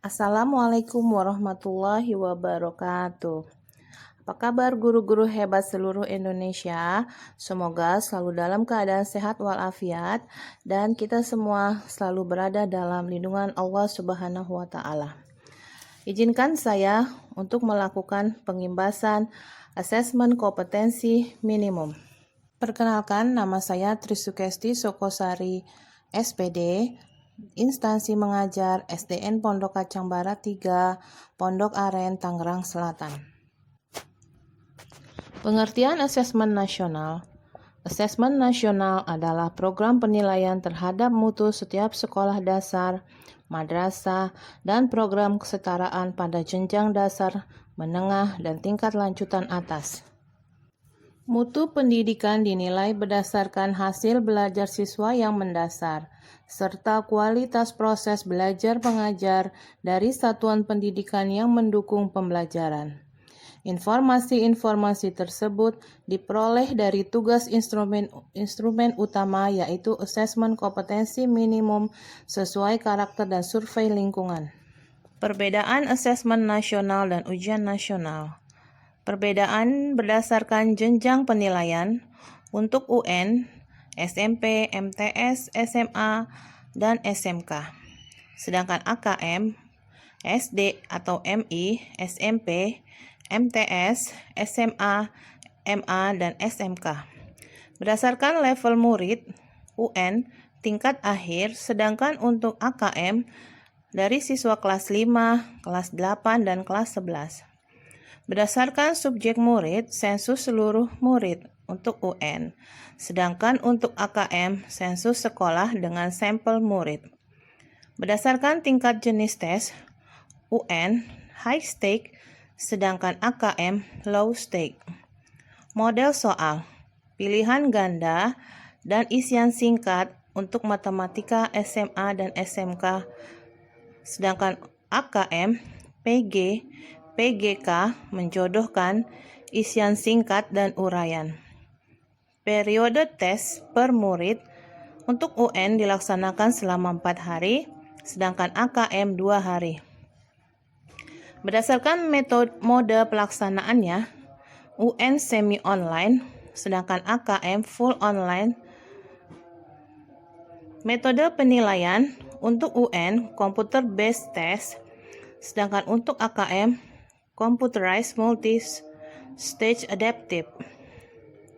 Assalamualaikum warahmatullahi wabarakatuh. Apa kabar guru-guru hebat seluruh Indonesia? Semoga selalu dalam keadaan sehat walafiat dan kita semua selalu berada dalam lindungan Allah Subhanahu wa taala. Izinkan saya untuk melakukan pengimbasan asesmen kompetensi minimum. Perkenalkan, nama saya Trisukesti Sokosari, SPD, Instansi Mengajar SDN Pondok Kacang Barat 3, Pondok Aren, Tangerang Selatan. Pengertian asesmen nasional. Asesmen nasional adalah program penilaian terhadap mutu setiap sekolah dasar, madrasah, dan program kesetaraan pada jenjang dasar, menengah, dan tingkat lanjutan atas. Mutu pendidikan dinilai berdasarkan hasil belajar siswa yang mendasar, serta kualitas proses belajar mengajar dari satuan pendidikan yang mendukung pembelajaran. Informasi-informasi tersebut diperoleh dari tugas instrumen utama, yaitu asesmen kompetensi minimum sesuai karakter dan survei lingkungan. Perbedaan asesmen nasional dan ujian nasional. Perbedaan berdasarkan jenjang penilaian untuk UN, SMP, MTS, SMA, dan SMK. Sedangkan AKM, SD atau MI, SMP, MTS, SMA, MA, dan SMK. Berdasarkan level murid, UN, tingkat akhir, sedangkan untuk AKM, dari siswa kelas 5, kelas 8, dan kelas 11. Berdasarkan subjek murid, sensus seluruh murid untuk UN, sedangkan untuk AKM, sensus sekolah dengan sampel murid. Berdasarkan tingkat jenis tes, UN, high stake, sedangkan AKM, low stake. Model soal, pilihan ganda, dan isian singkat untuk matematika SMA dan SMK, sedangkan AKM, PG, PGK menjodohkan isian singkat dan uraian. Periode tes per murid untuk UN dilaksanakan selama 4 hari, sedangkan AKM 2 hari. Berdasarkan mode pelaksanaannya, UN semi online, sedangkan AKM full online. Metode penilaian untuk UN computer based test, sedangkan untuk AKM computerized multi-stage adaptive.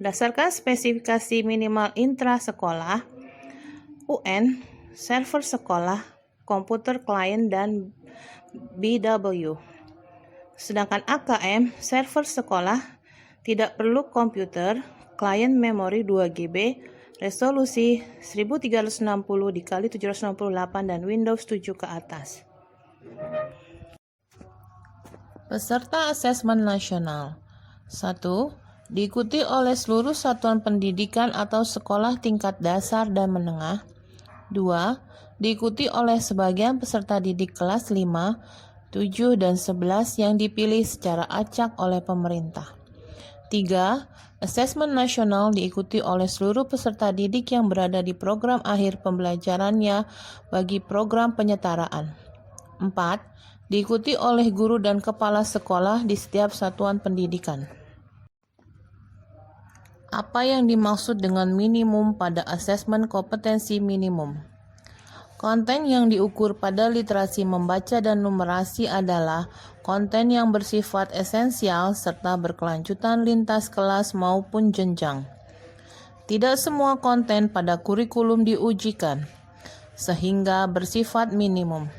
Berdasarkan spesifikasi minimal intra sekolah, UN, server sekolah, komputer klien, dan BW. Sedangkan AKM, server sekolah, tidak perlu komputer, klien memori 2 GB, resolusi 1360x768 dan Windows 7 ke atas. Peserta asesmen nasional. 1. Diikuti oleh seluruh satuan pendidikan atau sekolah tingkat dasar dan menengah. 2. Diikuti oleh sebagian peserta didik kelas 5, 7, dan 11 yang dipilih secara acak oleh pemerintah. 3. Asesmen nasional diikuti oleh seluruh peserta didik yang berada di program akhir pembelajarannya bagi program penyetaraan. 4. Diikuti oleh guru dan kepala sekolah di setiap satuan pendidikan. Apa yang dimaksud dengan minimum pada asesmen kompetensi minimum? Konten yang diukur pada literasi membaca dan numerasi adalah konten yang bersifat esensial serta berkelanjutan lintas kelas maupun jenjang. Tidak semua konten pada kurikulum diujikan, sehingga bersifat minimum.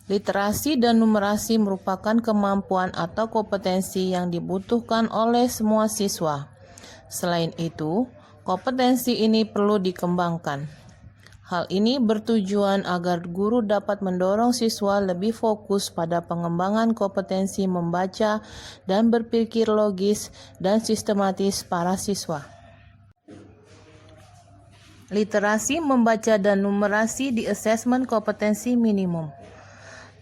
Literasi dan numerasi merupakan kemampuan atau kompetensi yang dibutuhkan oleh semua siswa. Selain itu, kompetensi ini perlu dikembangkan. Hal ini bertujuan agar guru dapat mendorong siswa lebih fokus pada pengembangan kompetensi membaca dan berpikir logis dan sistematis para siswa. Literasi membaca dan numerasi di asesmen kompetensi minimum.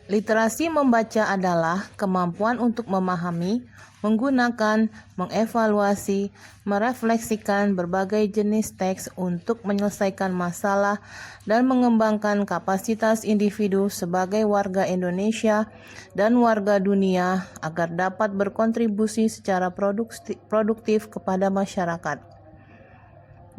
Literasi membaca adalah kemampuan untuk memahami, menggunakan, mengevaluasi, merefleksikan berbagai jenis teks untuk menyelesaikan masalah dan mengembangkan kapasitas individu sebagai warga Indonesia dan warga dunia agar dapat berkontribusi secara produktif kepada masyarakat.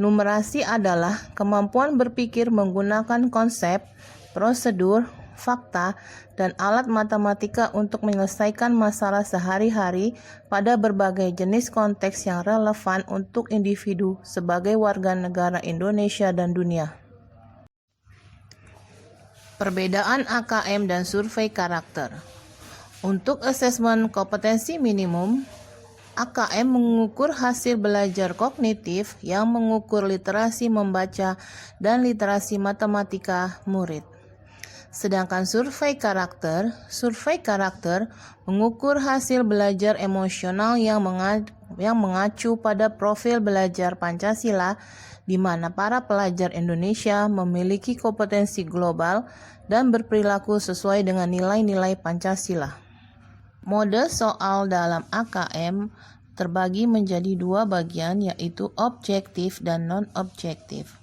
Numerasi adalah kemampuan berpikir menggunakan konsep, prosedur, fakta, dan alat matematika untuk menyelesaikan masalah sehari-hari pada berbagai jenis konteks yang relevan untuk individu sebagai warga negara Indonesia dan dunia. Perbedaan AKM dan survei karakter. Untuk asesmen kompetensi minimum, AKM mengukur hasil belajar kognitif yang mengukur literasi membaca dan literasi matematika murid. Sedangkan survei karakter mengukur hasil belajar emosional yang mengacu pada profil belajar Pancasila, di mana para pelajar Indonesia memiliki kompetensi global dan berperilaku sesuai dengan nilai-nilai Pancasila. Mode soal dalam AKM terbagi menjadi dua bagian, yaitu objektif dan non-objektif.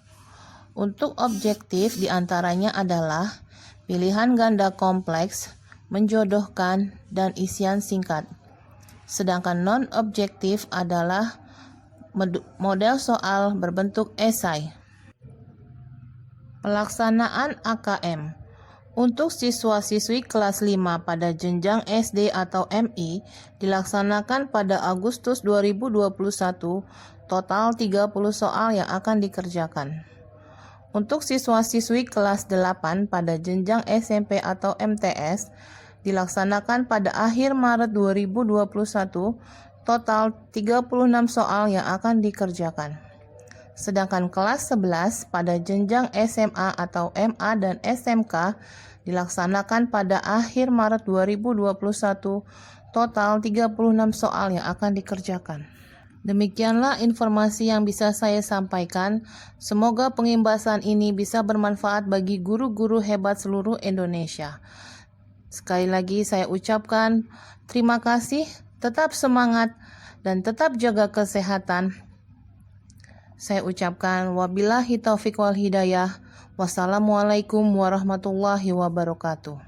Untuk objektif diantaranya adalah pilihan ganda kompleks, menjodohkan, dan isian singkat. Sedangkan non-objektif adalah model soal berbentuk esai. Pelaksanaan AKM. Untuk siswa-siswi kelas 5 pada jenjang SD atau MI dilaksanakan pada Agustus 2021, total 30 soal yang akan dikerjakan. Untuk siswa-siswi kelas 8 pada jenjang SMP atau MTS dilaksanakan pada akhir Maret 2021, total 36 soal yang akan dikerjakan. Sedangkan kelas 11 pada jenjang SMA atau MA dan SMK dilaksanakan pada akhir Maret 2021, total 36 soal yang akan dikerjakan. Demikianlah informasi yang bisa saya sampaikan. Semoga pengimbasan ini bisa bermanfaat bagi guru-guru hebat seluruh Indonesia. Sekali lagi saya ucapkan terima kasih, tetap semangat, dan tetap jaga kesehatan. Saya ucapkan wabillahi taufiq wal hidayah. Wassalamualaikum warahmatullahi wabarakatuh.